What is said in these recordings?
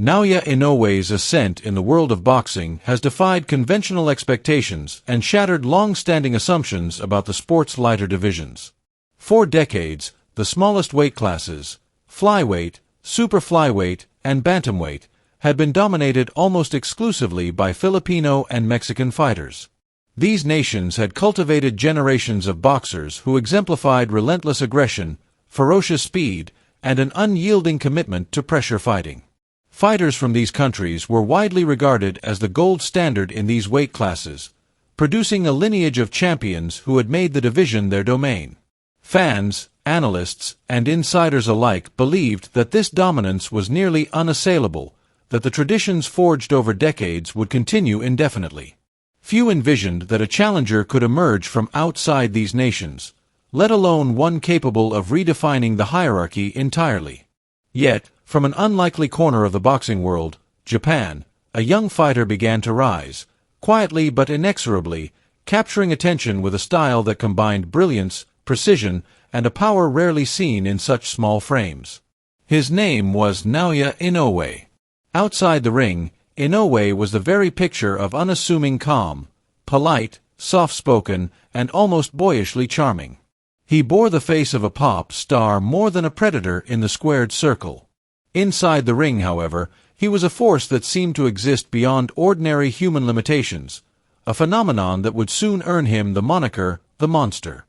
Naoya Inoue's ascent in the world of boxing has defied conventional expectations and shattered long-standing assumptions about the sport's lighter divisions. For decades, the smallest weight classes, flyweight, super flyweight, and bantamweight, had been dominated almost exclusively by Filipino and Mexican fighters. These nations had cultivated generations of boxers who exemplified relentless aggression, ferocious speed, and an unyielding commitment to pressure fighting. Fighters from these countries were widely regarded as the gold standard in these weight classes, producing a lineage of champions who had made the division their domain. Fans, analysts, and insiders alike believed that this dominance was nearly unassailable, that the traditions forged over decades would continue indefinitely. Few envisioned that a challenger could emerge from outside these nations, let alone one capable of redefining the hierarchy entirely. Yet, from an unlikely corner of the boxing world, Japan, a young fighter began to rise, quietly but inexorably, capturing attention with a style that combined brilliance, precision, and a power rarely seen in such small frames. His name was Naoya Inoue. Outside the ring, Inoue was the very picture of unassuming calm, polite, soft-spoken, and almost boyishly charming. He bore the face of a pop star more than a predator in the squared circle. Inside the ring, however, he was a force that seemed to exist beyond ordinary human limitations, a phenomenon that would soon earn him the moniker, the Monster.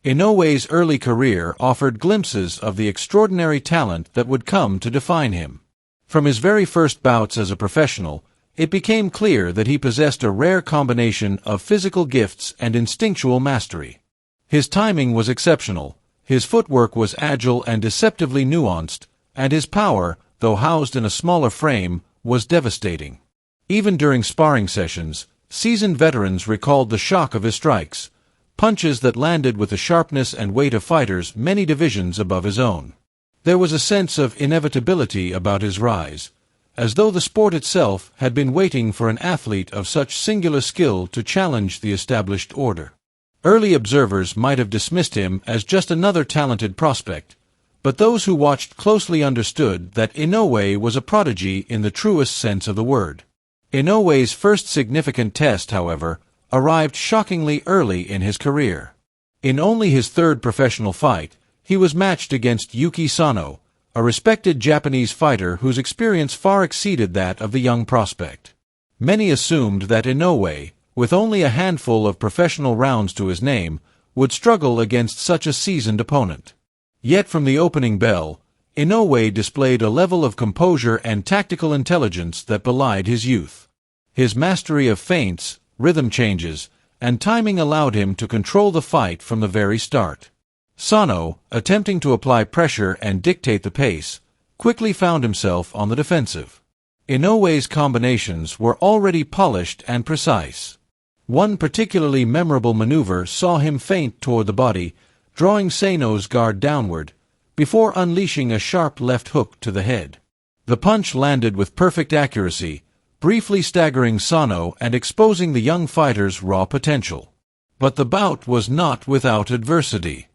Inoue's early career offered glimpses of the extraordinary talent that would come to define him. From his very first bouts as a professional, it became clear that he possessed a rare combination of physical gifts and instinctual mastery. His timing was exceptional, his footwork was agile and deceptively nuanced, and his power, though housed in a smaller frame, was devastating. Even during sparring sessions, seasoned veterans recalled the shock of his strikes, punches that landed with the sharpness and weight of fighters many divisions above his own. There was a sense of inevitability about his rise, as though the sport itself had been waiting for an athlete of such singular skill to challenge the established order. Early observers might have dismissed him as just another talented prospect, but those who watched closely understood that Inoue was a prodigy in the truest sense of the word. Inoue's first significant test, however, arrived shockingly early in his career. In only his third professional fight, he was matched against Yuki Sano, a respected Japanese fighter whose experience far exceeded that of the young prospect. Many assumed that Inoue, with only a handful of professional rounds to his name, would struggle against such a seasoned opponent. Yet from the opening bell, Inoue displayed a level of composure and tactical intelligence that belied his youth. His mastery of feints, rhythm changes, and timing allowed him to control the fight from the very start. Sano, attempting to apply pressure and dictate the pace, quickly found himself on the defensive. Inoue's combinations were already polished and precise. One particularly memorable maneuver saw him feint toward the body, drawing Sano's guard downward, before unleashing a sharp left hook to the head. The punch landed with perfect accuracy, briefly staggering Sano and exposing the young fighter's raw potential. But the bout was not without adversity.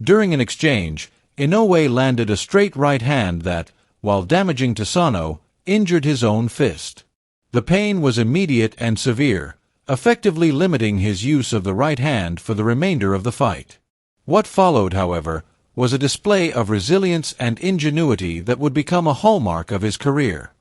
During an exchange, Inoue landed a straight right hand that, while damaging to Sano, injured his own fist. The pain was immediate and severe, effectively limiting his use of the right hand for the remainder of the fight. What followed, however, was a display of resilience and ingenuity that would become a hallmark of his career.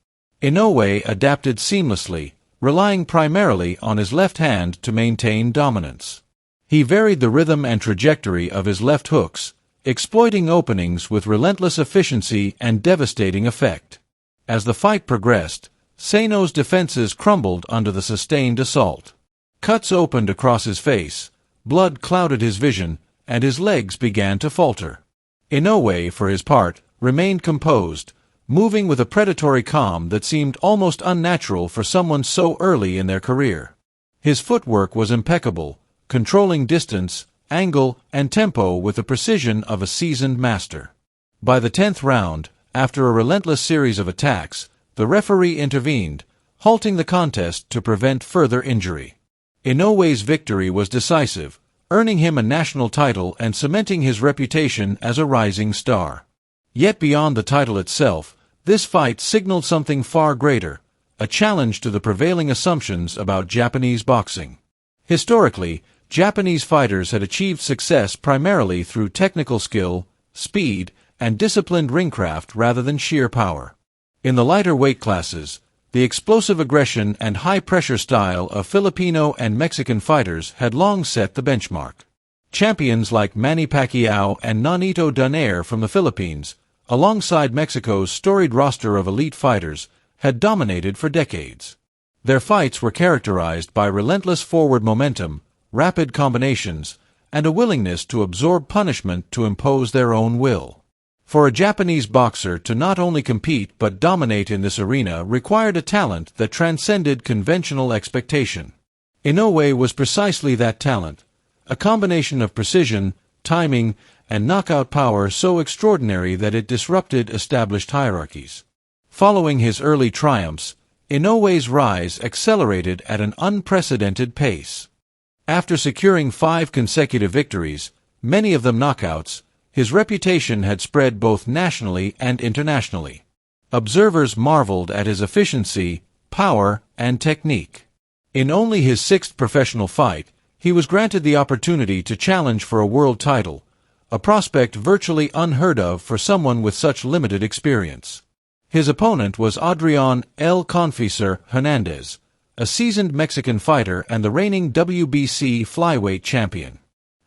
Inoue adapted seamlessly, relying primarily on his left hand to maintain dominance. He varied the rhythm and trajectory of his left hooks, exploiting openings with relentless efficiency and devastating effect. As the fight progressed, Sano's defenses crumbled under the sustained assault. Cuts opened across his face, blood clouded his vision, and his legs began to falter. Inoue, for his part, remained composed, moving with a predatory calm that seemed almost unnatural for someone so early in their career. His footwork was impeccable, controlling distance, angle, and tempo with the precision of a seasoned master. By the 10th round, after a relentless series of attacks, the referee intervened, halting the contest to prevent further injury. Inoue's victory was decisive, earning him a national title and cementing his reputation as a rising star. Yet beyond the title itself, This fight signaled something far greater, a challenge to the prevailing assumptions about Japanese boxing. Historically, Japanese fighters had achieved success primarily through technical skill, speed, and disciplined ringcraft rather than sheer power. In the lighter weight classes, the explosive aggression and high-pressure style of Filipino and Mexican fighters had long set the benchmark. Champions like Manny Pacquiao and Nonito Donaire from the Philippines, alongside Mexico's storied roster of elite fighters, had dominated for decades. Their fights were characterized by relentless forward momentum, rapid combinations, and a willingness to absorb punishment to impose their own will. For a Japanese boxer to not only compete but dominate in this arena required a talent that transcended conventional expectation. Inoue was precisely that talent, a combination of precision, timing, and knockout power so extraordinary that it disrupted established hierarchies. Following his early triumphs, Inoue's rise accelerated at an unprecedented pace. After securing 5 consecutive victories, many of them knockouts, his reputation had spread both nationally and internationally. Observers marveled at his efficiency, power, and technique. In only his 6th professional fight, he was granted the opportunity to challenge for a world title, a prospect virtually unheard of for someone with such limited experience. His opponent was Adrian "El Confesor" Hernandez, a seasoned Mexican fighter and the reigning WBC flyweight champion.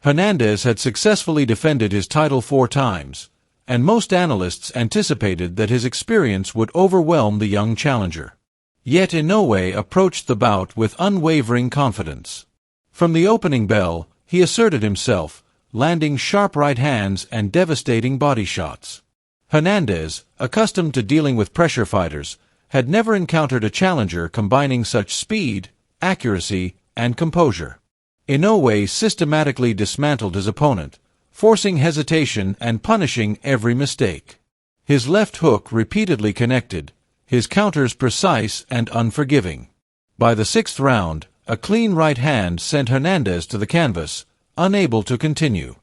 Hernandez had successfully defended his title 4 times, and most analysts anticipated that his experience would overwhelm the young challenger. Yet Inoue approached the bout with unwavering confidence. From the opening bell, he asserted himself, landing sharp right hands and devastating body shots. Hernandez, accustomed to dealing with pressure fighters, had never encountered a challenger combining such speed, accuracy, and composure. Inoue systematically dismantled his opponent, forcing hesitation and punishing every mistake. His left hook repeatedly connected, his counters precise and unforgiving. By the 6th round, a clean right hand sent Hernandez to the canvas, unable to continue.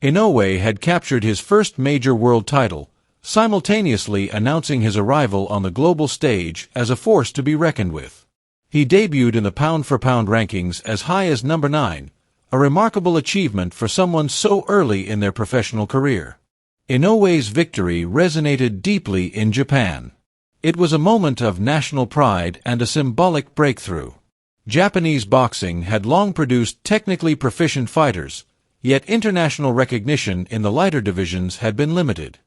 Inoue had captured his first major world title, simultaneously announcing his arrival on the global stage as a force to be reckoned with. He debuted in the pound-for-pound rankings as high as number 9, a remarkable achievement for someone so early in their professional career. Inoue's victory resonated deeply in Japan. It was a moment of national pride and a symbolic breakthrough. Japanese boxing had long produced technically proficient fighters, yet international recognition in the lighter divisions had been limited.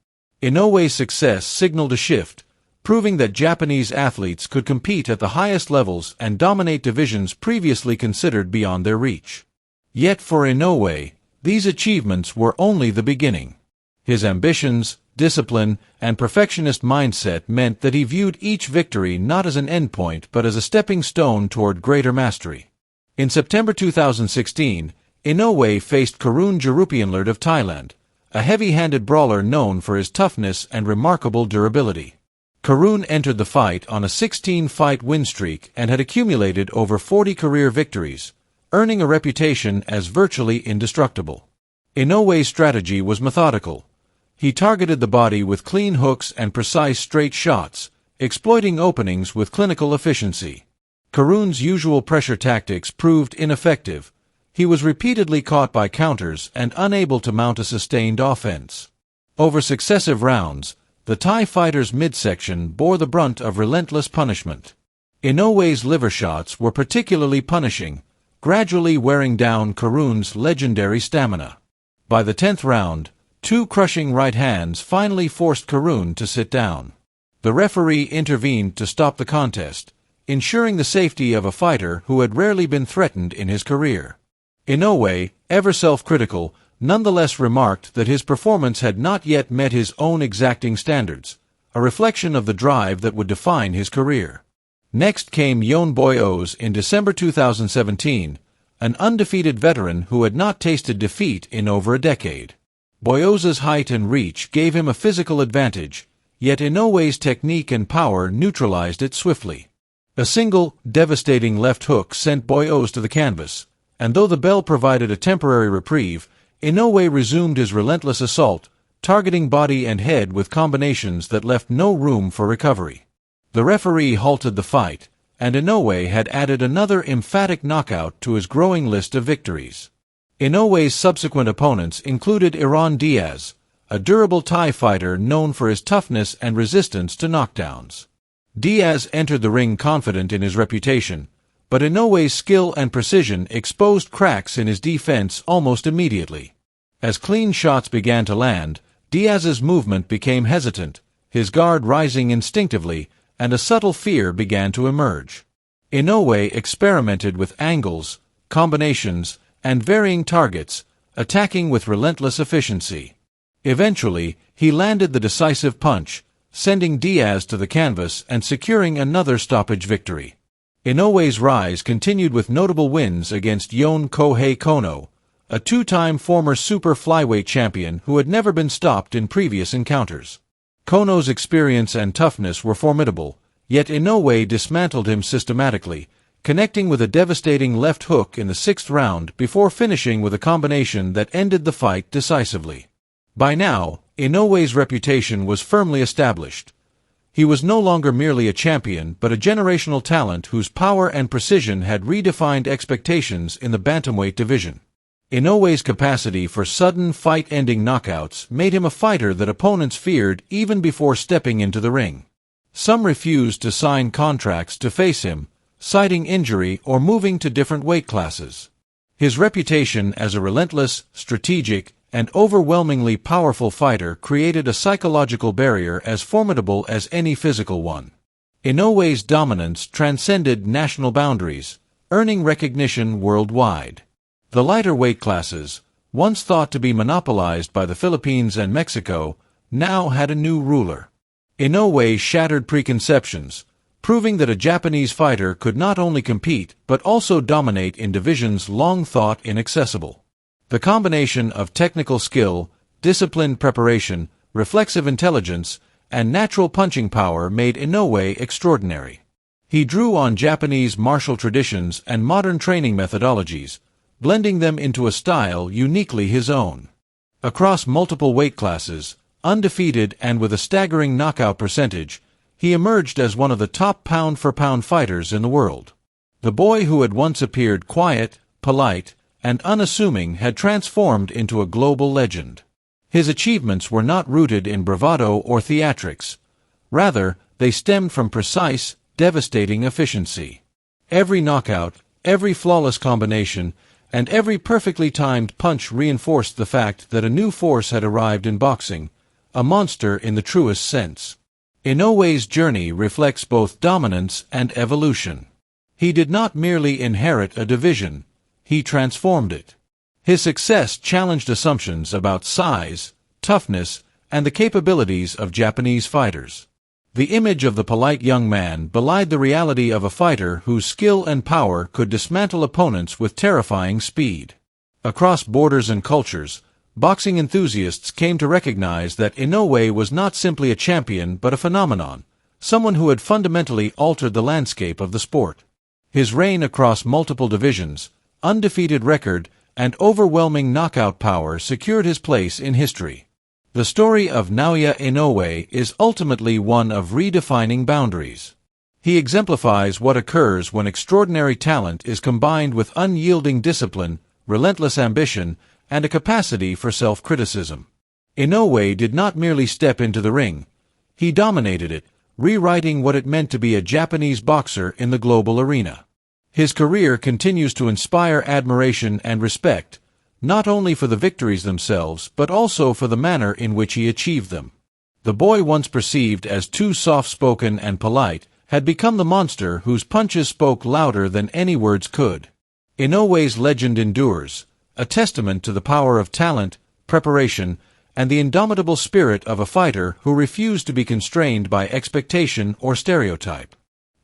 Inoue's success signaled a shift, proving that Japanese athletes could compete at the highest levels and dominate divisions previously considered beyond their reach. Yet for Inoue, these achievements were only the beginning. His ambitions, discipline, and perfectionist mindset meant that he viewed each victory not as an endpoint but as a stepping stone toward greater mastery. In September 2016, Inoue faced Karun Jarupianler of Thailand, a heavy-handed brawler known for his toughness and remarkable durability. Karun entered the fight on a 16-fight win streak and had accumulated over 40 career victories, earning a reputation as virtually indestructible. Inoue's strategy was methodical. He targeted the body with clean hooks and precise straight shots, exploiting openings with clinical efficiency. Karun's usual pressure tactics proved ineffective. He was repeatedly caught by counters and unable to mount a sustained offense. Over successive rounds, the Thai fighter's midsection bore the brunt of relentless punishment. Inoue's liver shots were particularly punishing, gradually wearing down Karun's legendary stamina. By the 10th round, 2 crushing right hands finally forced Karun to sit down. The referee intervened to stop the contest, ensuring the safety of a fighter who had rarely been threatened in his career. Inoue, ever self-critical, nonetheless remarked that his performance had not yet met his own exacting standards, a reflection of the drive that would define his career. Next came Yoan Boyeaux in December 2017, an undefeated veteran who had not tasted defeat in over a decade. Boyeaux's height and reach gave him a physical advantage, yet Inoue's technique and power neutralized it swiftly. A single, devastating left hook sent Boyeaux to the canvas, and though the bell provided a temporary reprieve, Inoue resumed his relentless assault, targeting body and head with combinations that left no room for recovery. The referee halted the fight, and Inoue had added another emphatic knockout to his growing list of victories. Inoue's subsequent opponents included Iran Diaz, a durable Thai fighter known for his toughness and resistance to knockdowns. Diaz entered the ring confident in his reputation, but Inoue's skill and precision exposed cracks in his defense almost immediately. As clean shots began to land, Diaz's movement became hesitant, his guard rising instinctively, and a subtle fear began to emerge. Inoue experimented with angles, combinations, and varying targets, attacking with relentless efficiency. Eventually, he landed the decisive punch, sending Diaz to the canvas and securing another stoppage victory. Inoue's rise continued with notable wins against Kohei Kono, a two-time former super flyweight champion who had never been stopped in previous encounters. Kono's experience and toughness were formidable, yet Inoue dismantled him systematically, connecting with a devastating left hook in the 6th round before finishing with a combination that ended the fight decisively. By now, Inoue's reputation was firmly established. He was no longer merely a champion but a generational talent whose power and precision had redefined expectations in the bantamweight division. Inoue's capacity for sudden fight-ending knockouts made him a fighter that opponents feared even before stepping into the ring. Some refused to sign contracts to face him, citing injury or moving to different weight classes. His reputation as a relentless, strategic, and overwhelmingly powerful fighter created a psychological barrier as formidable as any physical one. Inoue's dominance transcended national boundaries, earning recognition worldwide. The lighter weight classes, once thought to be monopolized by the Philippines and Mexico, now had a new ruler. Inoue shattered preconceptions, proving that a Japanese fighter could not only compete but also dominate in divisions long thought inaccessible. The combination of technical skill, disciplined preparation, reflexive intelligence, and natural punching power made Inoue extraordinary. He drew on Japanese martial traditions and modern training methodologies, blending them into a style uniquely his own. Across multiple weight classes, undefeated and with a staggering knockout percentage, he emerged as one of the top pound-for-pound fighters in the world. The boy who had once appeared quiet, polite, and unassuming had transformed into a global legend. His achievements were not rooted in bravado or theatrics. Rather, they stemmed from precise, devastating efficiency. Every knockout, every flawless combination, and every perfectly timed punch reinforced the fact that a new force had arrived in boxing, a monster in the truest sense. Inoue's journey reflects both dominance and evolution. He did not merely inherit a division, he transformed it. His success challenged assumptions about size, toughness, and the capabilities of Japanese fighters. The image of the polite young man belied the reality of a fighter whose skill and power could dismantle opponents with terrifying speed. Across borders and cultures, boxing enthusiasts came to recognize that Inoue was not simply a champion but a phenomenon, someone who had fundamentally altered the landscape of the sport. His reign across multiple divisions, undefeated record, and overwhelming knockout power secured his place in history. The story of Naoya Inoue is ultimately one of redefining boundaries. He exemplifies what occurs when extraordinary talent is combined with unyielding discipline, relentless ambition, and a capacity for self-criticism. Inoue did not merely step into the ring. He dominated it, rewriting what it meant to be a Japanese boxer in the global arena. His career continues to inspire admiration and respect, not only for the victories themselves but also for the manner in which he achieved them. The boy once perceived as too soft-spoken and polite had become the monster whose punches spoke louder than any words could. Inoue's legend endures, a testament to the power of talent, preparation, and the indomitable spirit of a fighter who refused to be constrained by expectation or stereotype.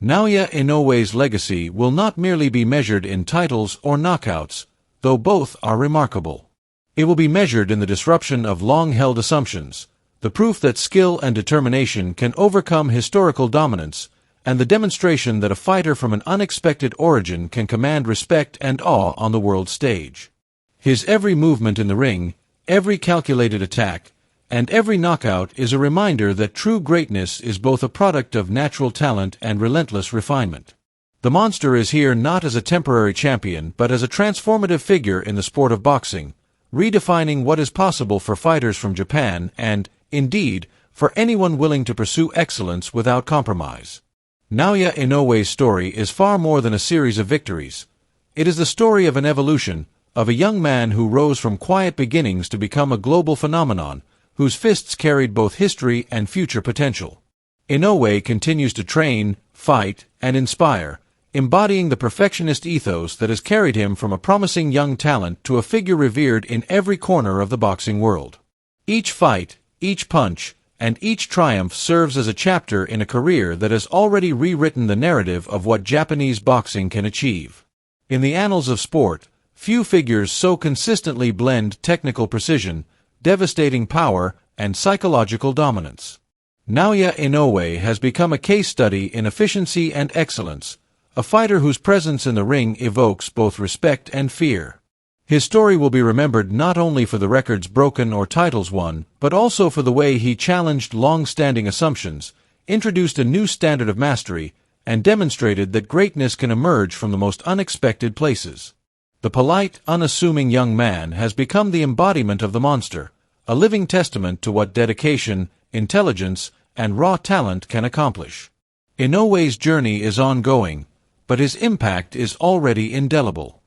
Naoya Inoue's legacy will not merely be measured in titles or knockouts, though both are remarkable. It will be measured in the disruption of long-held assumptions, the proof that skill and determination can overcome historical dominance, and the demonstration that a fighter from an unexpected origin can command respect and awe on the world stage. His every movement in the ring, every calculated attack, and every knockout is a reminder that true greatness is both a product of natural talent and relentless refinement. The monster is here not as a temporary champion but as a transformative figure in the sport of boxing, redefining what is possible for fighters from Japan and, indeed, for anyone willing to pursue excellence without compromise. Naoya Inoue's story is far more than a series of victories. It is the story of an evolution, of a young man who rose from quiet beginnings to become a global phenomenon, whose fists carried both history and future potential. Inoue continues to train, fight, and inspire, embodying the perfectionist ethos that has carried him from a promising young talent to a figure revered in every corner of the boxing world. Each fight, each punch, and each triumph serves as a chapter in a career that has already rewritten the narrative of what Japanese boxing can achieve. In the annals of sport, few figures so consistently blend technical precision, devastating power, and psychological dominance. Naoya Inoue has become a case study in efficiency and excellence, a fighter whose presence in the ring evokes both respect and fear. His story will be remembered not only for the records broken or titles won, but also for the way he challenged long-standing assumptions, introduced a new standard of mastery, and demonstrated that greatness can emerge from the most unexpected places. The polite, unassuming young man has become the embodiment of the monster, a living testament to what dedication, intelligence, and raw talent can accomplish. Inoue's journey is ongoing, but his impact is already indelible.